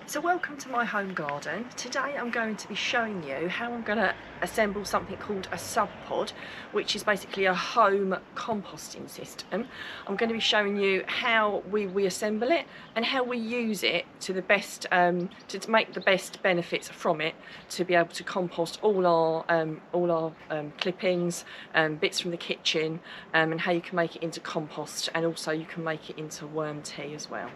So welcome to my home garden. Today I'm going to be showing you how I'm going to assemble something called a Subpod, which is basically a home composting system. I'm going to be showing you how we assemble it and how we use it to the best, to make the best benefits from it, to be able to compost all our clippings, bits from the kitchen, and how you can make it into compost, and also you can make it into worm tea as well.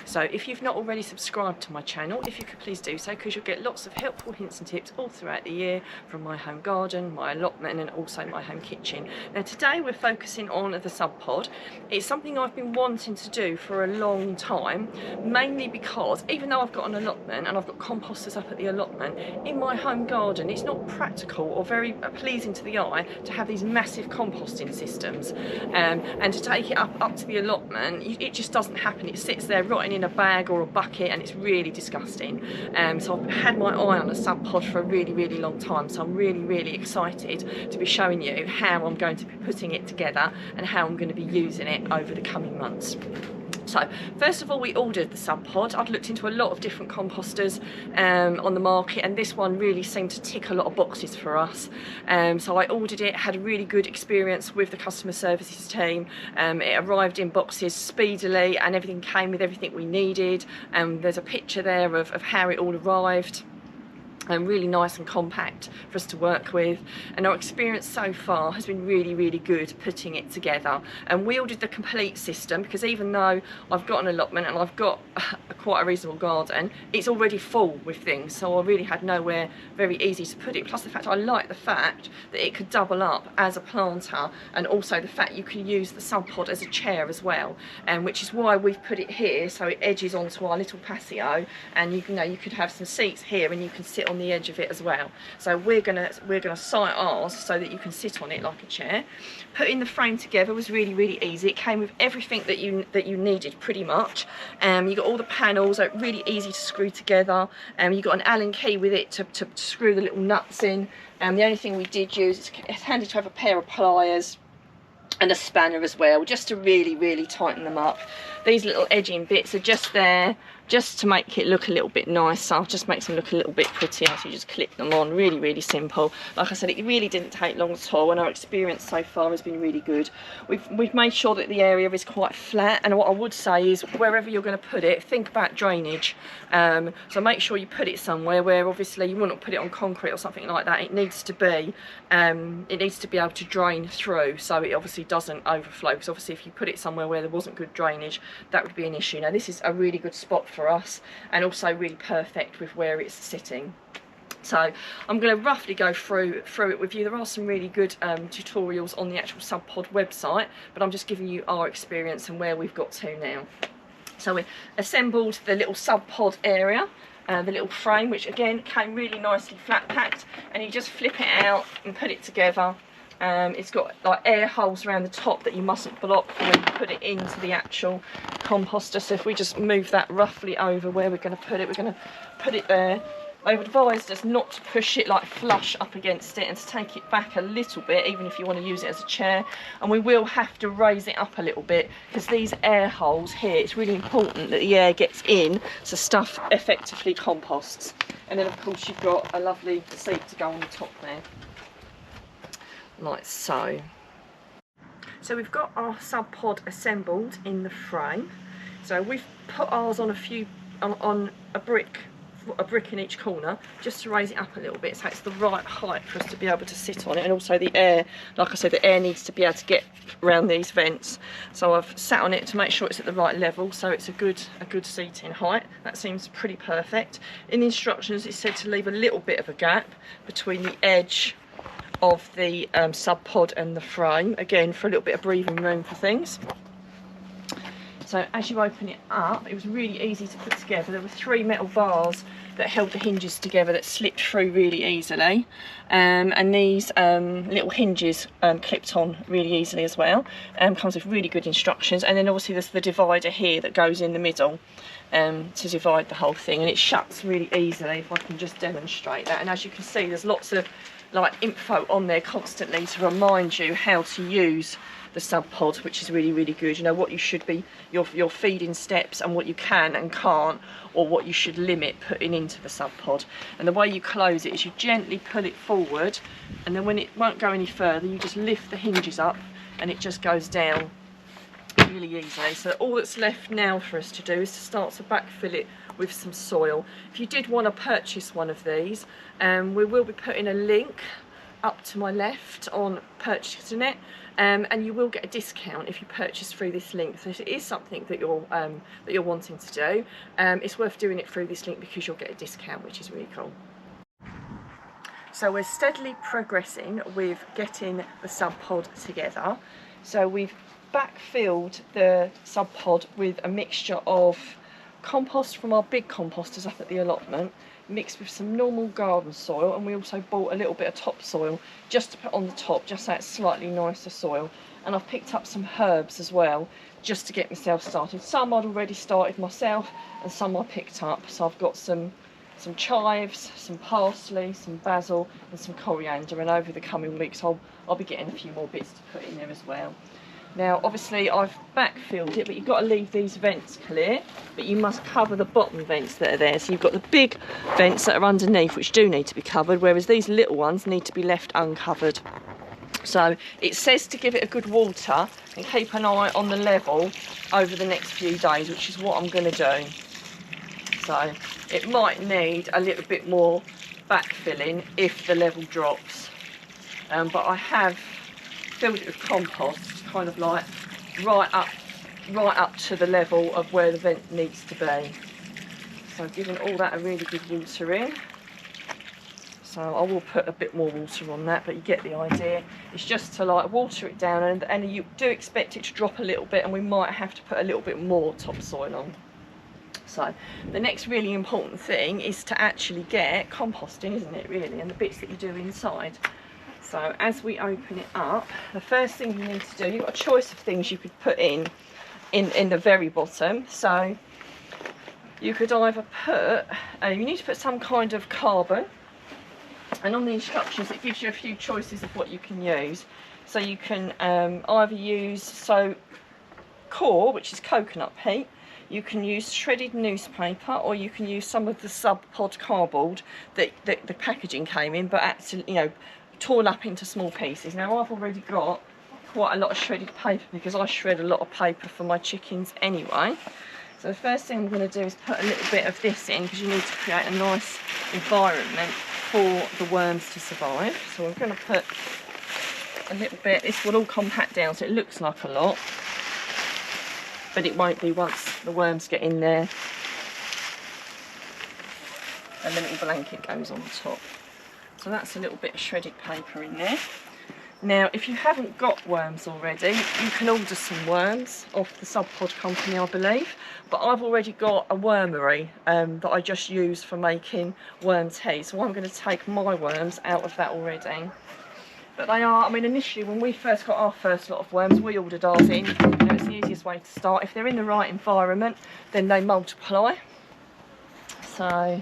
So if you've not already subscribed to my channel, if you could please do so, because you'll get lots of helpful hints and tips all throughout the year from my home garden, my allotment, and also my home kitchen. Now today we're focusing on the Subpod. It's something I've been wanting to do for a long time, mainly because even though I've got an allotment and I've got composters up at the allotment, in my home garden it's not practical or very pleasing to the eye to have these massive composting systems, and to take it up to the allotment, it just doesn't happen. It sits there rotting in a bag or a bucket, and it's really disgusting. So I've had my eye on a Subpod for a really long time, so I'm really excited to be showing you how I'm going to be putting it together and how I'm going to be using it over the coming months. So first of all, we ordered the Subpod. I'd looked into a lot of different composters on the market, and this one really seemed to tick a lot of boxes for us. So I ordered it, had a really good experience with the customer services team. It arrived in boxes speedily and everything came with everything we needed. There's a picture there of how it all arrived. Really nice and compact for us to work with, and our experience so far has been really good putting it together. And we ordered the complete system because even though I've got an allotment and I've got quite a reasonable garden, it's already full with things, so I really had nowhere very easy to put it. Plus the fact I like the fact that it could double up as a planter, and also the fact you can use the Subpod as a chair as well, which is why we've put it here so it edges onto our little patio, and you could have some seats here and you can sit on the edge of it as well. So we're gonna site ours so that you can sit on it like a chair. Putting the frame together was really easy. It came with everything that you needed pretty much. You got all the panels, so really easy to screw together. You got an Allen key with it to screw the little nuts in. The only thing we did use, it's handy to have a pair of pliers and a spanner as well, just to really tighten them up. These little edging bits are just there just to make it look a little bit nicer, just makes them look a little bit prettier. So you just clip them on, really simple. Like I said, it really didn't take long at all, and our experience so far has been really good. We've made sure that the area is quite flat, and what I would say is wherever you're going to put it, think about drainage. So make sure you put it somewhere where obviously you wouldn't put it on concrete or something like that. It needs to be able to drain through, so it obviously doesn't overflow, because obviously if you put it somewhere where there wasn't good drainage, that would be an issue. Now this is a really good spot for us, and also really perfect with where it's sitting. So I'm going to roughly go through it with you. There are some really good tutorials on the actual Subpod website, but I'm just giving you our experience and where we've got to now. So we assembled the little Subpod area, the little frame, which again came really nicely flat packed, and you just flip it out and put it together. It's got like air holes around the top that you mustn't block when you put it into the actual composter. So if we just move that roughly over where we're going to put it, we're going to put it there. They've advised us not to push it like flush up against it, and to take it back a little bit, even if you want to use it as a chair. And we will have to raise it up a little bit, because these air holes here, it's really important that the air gets in so stuff effectively composts. And then of course you've got a lovely seat to go on the top there, like so. So we've got our Subpod assembled in the frame. So we've put ours on on a brick in each corner, just to raise it up a little bit so it's the right height for us to be able to sit on it. And also the air, like I said, the air needs to be able to get around these vents. So I've sat on it to make sure it's at the right level, so it's a good seating height. That seems pretty perfect. In the instructions it said to leave a little bit of a gap between the edge of the Subpod and the frame, again for a little bit of breathing room for things. So as you open it up, it was really easy to put together. There were 3 metal bars that held the hinges together that slipped through really easily, and these little hinges clipped on really easily as well. Comes with really good instructions, and then obviously there's the divider here that goes in the middle to divide the whole thing, and it shuts really easily, if I can just demonstrate that. And as you can see, there's lots of like info on there constantly to remind you how to use the Subpod, which is really, really good. You know what you should be, your feeding steps, and what you can and can't, or what you should limit putting into the Subpod. And the way you close it is you gently pull it forward, and then when it won't go any further, you just lift the hinges up and it just goes down really easily. So all that's left now for us to do is to start to backfill it with some soil. If you did want to purchase one of these, we will be putting a link up to my left on purchasing it, and you will get a discount if you purchase through this link. So if it is something that you're wanting to do, it's worth doing it through this link because you'll get a discount, which is really cool. So we're steadily progressing with getting the Subpod together. So we've backfilled the Subpod with a mixture of compost from our big composters up at the allotment, mixed with some normal garden soil, and we also bought a little bit of topsoil just to put on the top, just so it's slightly nicer soil. And I've picked up some herbs as well, just to get myself started. Some I'd already started myself, and some I picked up. So I've got some chives, some parsley, some basil, and some coriander. And over the coming weeks, I'll be getting a few more bits to put in there as well. Now obviously I've backfilled it, but you've got to leave these vents clear, but you must cover the bottom vents that are there. So you've got the big vents that are underneath, which do need to be covered, whereas these little ones need to be left uncovered. So it says to give it a good water and keep an eye on the level over the next few days, which is what I'm going to do. So it might need a little bit more backfilling if the level drops, but I have filled it with compost, kind of like right up to the level of where the vent needs to be. So giving all that a really good water in. So I will put a bit more water on that, but you get the idea. It's just to like water it down, and you do expect it to drop a little bit, and we might have to put a little bit more topsoil on. So the next really important thing is to actually get composting, isn't it, really, and the bits that you do inside. So as we open it up, the first thing you need to do, you've got a choice of things you could put in the very bottom. So you could either put, you need to put some kind of carbon, and on the instructions it gives you a few choices of what you can use. So you can either use core, which is coconut peat, you can use shredded newspaper, or you can use some of the Subpod cardboard that the packaging came in, but actually, you know, torn up into small pieces. Now I've already got quite a lot of shredded paper because I shred a lot of paper for my chickens anyway. So the first thing I'm going to do is put a little bit of this in, because you need to create a nice environment for the worms to survive. So I'm going to put a little bit. This will all compact down, so it looks like a lot, but it won't be once the worms get in there. And the little blanket goes on the top. So that's a little bit of shredded paper in there. Now, if you haven't got worms already, you can order some worms off the Subpod company, I believe. But I've already got a wormery that I just use for making worm tea. So I'm going to take my worms out of that already. But they are, I mean, initially when we first got our first lot of worms, we ordered ours in. You know, it's the easiest way to start. If they're in the right environment, then they multiply. So,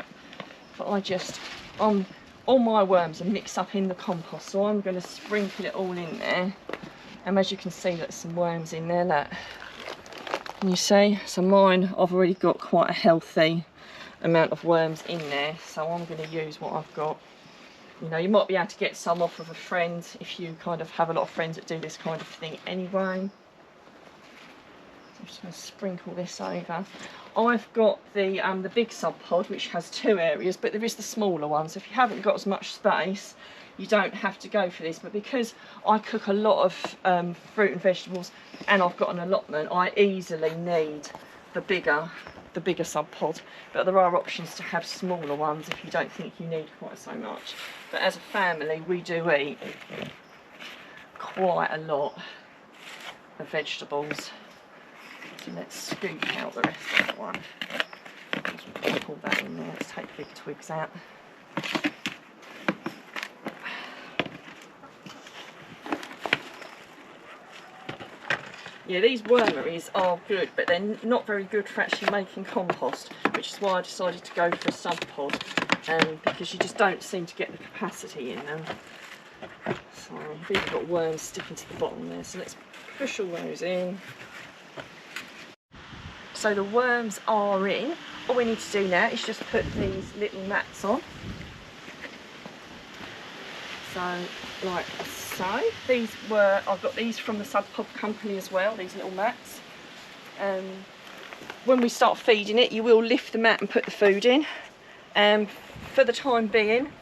but I just, all my worms are mixed up in the compost, so I'm going to sprinkle it all in there. And as you can see, there's some worms in there, look. Can you see? So mine, I've already got quite a healthy amount of worms in there, so I'm going to use what I've got. You know, you might be able to get some off of a friend if you kind of have a lot of friends that do this kind of thing anyway. I'm just going to sprinkle this over. I've got the big Subpod, which has 2 areas, but there is the smaller one. So if you haven't got as much space, you don't have to go for this. But because I cook a lot of fruit and vegetables, and I've got an allotment, I easily need the bigger Subpod. But there are options to have smaller ones if you don't think you need quite so much. But as a family, we do eat quite a lot of vegetables. So let's scoop out the rest of that one. Pull that in there. Let's take the big twigs out. Yeah, these wormeries are good, but they're not very good for actually making compost, which is why I decided to go for a Subpod, because you just don't seem to get the capacity in them. So I've even got worms sticking to the bottom there, so let's push all those in. So the worms are in. All we need to do now is just put these little mats on. So, like so. I've got these from the Subpod company as well, these little mats. When we start feeding it, you will lift the mat and put the food in. For the time being,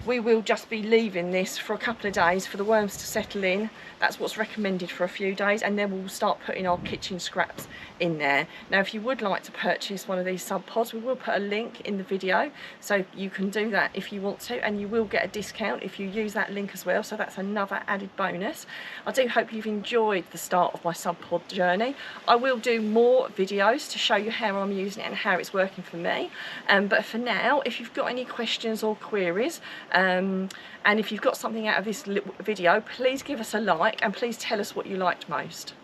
we will just be leaving this for a couple of days for the worms to settle in. That's what's recommended for a few days, and then we'll start putting our kitchen scraps in there. Now, if you would like to purchase one of these Subpods, we will put a link in the video, so you can do that if you want to, and you will get a discount if you use that link as well, so that's another added bonus. I do hope you've enjoyed the start of my Subpod journey. I will do more videos to show you how I'm using it and how it's working for me, but for now, if you've got any questions or queries, and if you've got something out of this video, please give us a like and please tell us what you liked most.